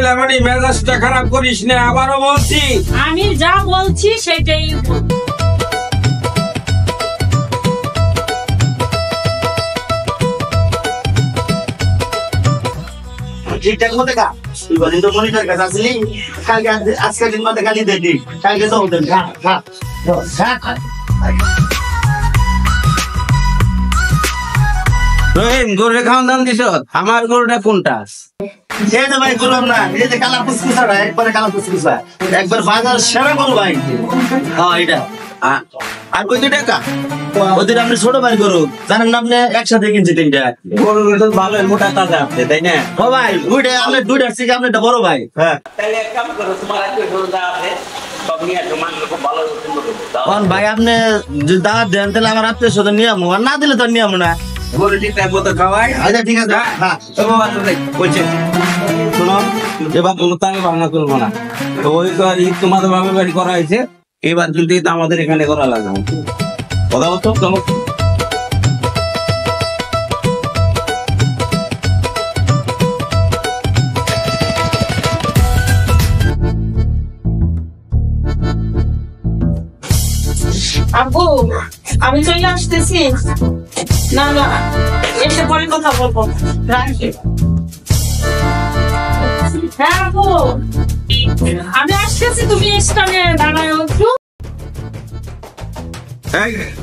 Lemony মেজাজটা খারাপ করিস না, আবারও বলছি। আমি যা বলছি সেটাই ঠিকঠাক মতো খা। তুই তো মনিটর কাছে আসলি, কালকে আজকের দিন মতো গালি দিলি, কালকে তো ওদের খা খা খা। রহিম, গরুরে খাওয়ান দান দিছ? আমার গরুটা কোনটা? এই যে ভাই বললাম না, এই যে কালা ফুসফুসাটা, একবারে কালা ফুসফুসা, একবার বাজার সেরা গরু ভাই। হ্যাঁ এটা। আর কই 2 টাকা? ওদের আপনি ছোট ভাই গরু জানেন না, আপনি একসাথে কিনছি 3টা গরু তো ভালো মোটা তাজা আছে, তাই না? ও ভাই দুইটা, আপনি 2টার থেকে আপনি বড় ভাই। হ্যাঁ তাহলে এক কাম করো, তোমার আজকে গরু যা আছে সব নিয়ে আসো, মাংস খুব ভালো ভাই। আপনি যদি দাওয়াত দেন তাহলে আমার আত্মীয় স্বজন নিয়ে আমো, আর না দিলে তো নিয়ে আমো না। গরু ঠিকঠাক মতো খাওয়াই। আচ্ছা ঠিক আছে। হ্যাঁ বলছে শোনো, এবার কোনো তাকে ভাবনা করবো না। তো ওই তোমাদের বাবার বাড়ি করা হয়েছে, এবার যদি আমাদের এখানে করা লাগবে কথা বলতো। আব্বু আমি চলে আসতেছি। না না, এসে পরে কথা বলবো, রাখি। হ্যাঁ আব্বু আমি আসতেছি, তুমি স্টানে দাঁড়ায় একটু।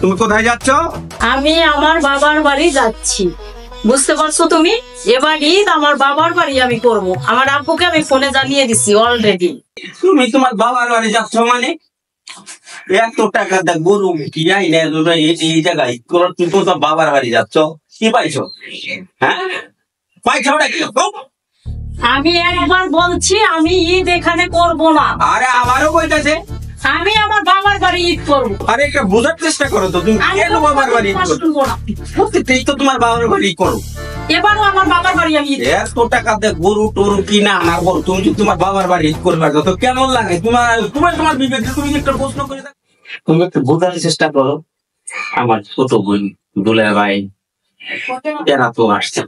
তুমি কোথায় যাচ্ছ? আমি আমার বাবার বাড়ি যাচ্ছি, বুঝতে পারছো তুমি? এবার ঈদ আমার বাবার বাড়ি আমি করব। আমার আব্বুকে আমি ফোনে জানিয়ে দিছি অলরেডি। তুমি তোমার বাবার বাড়ি যাচ্ছ মানে? এত টাকা দেখ গরু কি যাই না এই জায়গায় তুমি তো বাবার বাড়ি যাচ্ছ, কি পাইছো? হ্যাঁ পাইছো না কি? আমি একবার বলছি আমি ঈদ এখানে করব না। আরে আমারও কইতাছে আমি আমার বাবার বাড়ি ঈদ করবো। আরে একটা বোঝার চেষ্টা করো তো, তুমি কেন বাবার বাড়ি ঈদ করো? প্রত্যেকটাই তো তোমার বাবার বাড়ি করো। এবারও আমার বাবার বাড়ি আমি ঈদ। এত টাকা দেখ গরু টরু কিনা আনার পর তুমি যদি তোমার বাবার বাড়ি ঈদ করবে তো কেমন লাগে তোমার? তোমার বিবেক তুমি একটা প্রশ্ন করে দেখ। তুমি একটু বোঝার চেষ্টা করো। আমার ছোট বোন দুলা ভাই এরা তো আসছে,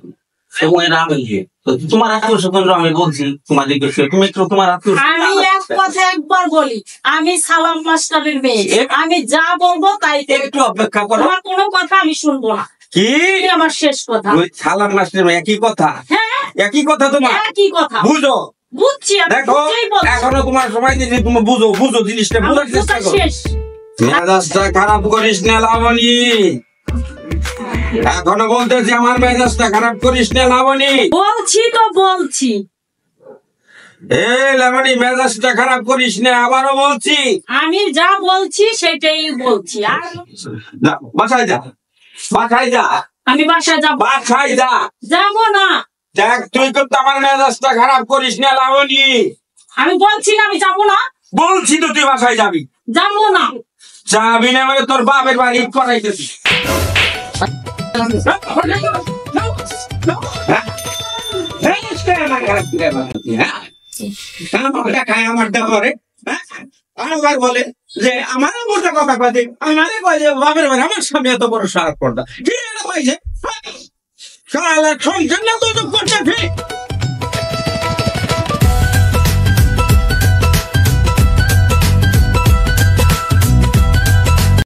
তোমার আত্মীয় স্বজন আমি বলছি তোমাদেরকে, তুমি একটু তোমার আত্মীয়। আমি এক কথা একবার বলি, আমি সালাম মাস্টারের মেয়ে, আমি যা বলবো তাই। একটু অপেক্ষা করো, আমার কোনো কথা আমি শুনবো না। কি আমার শেষ কথা? সালাম মাস্টারের মেয়ে একই কথা? হ্যাঁ একই কথা, তোমার একই কথা। বুঝো? বুঝছি, দেখো এখনো তোমার সময় দিচ্ছি, তুমি বুঝো জিনিসটা, বুঝার চেষ্টা করো। মেজাজটা খারাপ করিস না লাবণী, এখনো বলতেছি আমার মেজাজটা খারাপ করিস না লাবণী। বলছি তো বলছি। লাবণী মেজাজটা খারাপ করিস না, আবারও বলছি। আমি যা বলছি সেটাই বলছি। আর বাসায় যা, বাসায় যা। আমি বাসায় যাব? বাসায় যা। যাবো না। দেখ তুই কিন্তু আমার মেজাজটা খারাপ করিস না লাবণী। আমি বলছি না আমি যাবো না। বলছি তো তুই বাসায় যাবি। যাবো না। যাবি না মানে তোর বাপের বাড়ি করাইতেছি। আমার বলে যে আমার মোটা কথা কথা আমারে কয় যে বাপের বাড়ি, আমার সামনে এত বড় সার পর্দা কি হয়েছে? সংসার না তো করতে